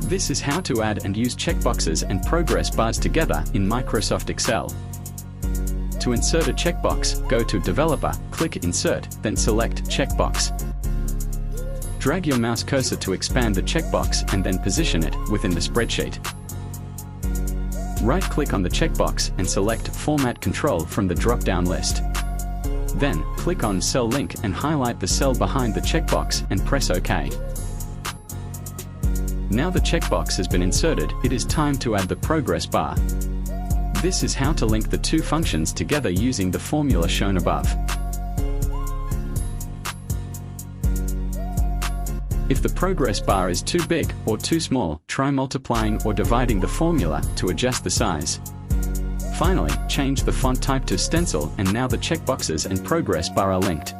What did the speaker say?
This is how to add and use checkboxes and progress bars together in Microsoft Excel. To insert a checkbox, go to Developer, click Insert, then select Checkbox. Drag your mouse cursor to expand the checkbox and then position it within the spreadsheet. Right-click on the checkbox and select Format Control from the drop-down list. Then, click on Cell Link and highlight the cell behind the checkbox and press OK. Now the checkbox has been inserted, it is time to add the progress bar. This is how to link the two functions together using the formula shown above. If the progress bar is too big or too small, try multiplying or dividing the formula to adjust the size. Finally, change the font type to stencil and now the checkboxes and progress bar are linked.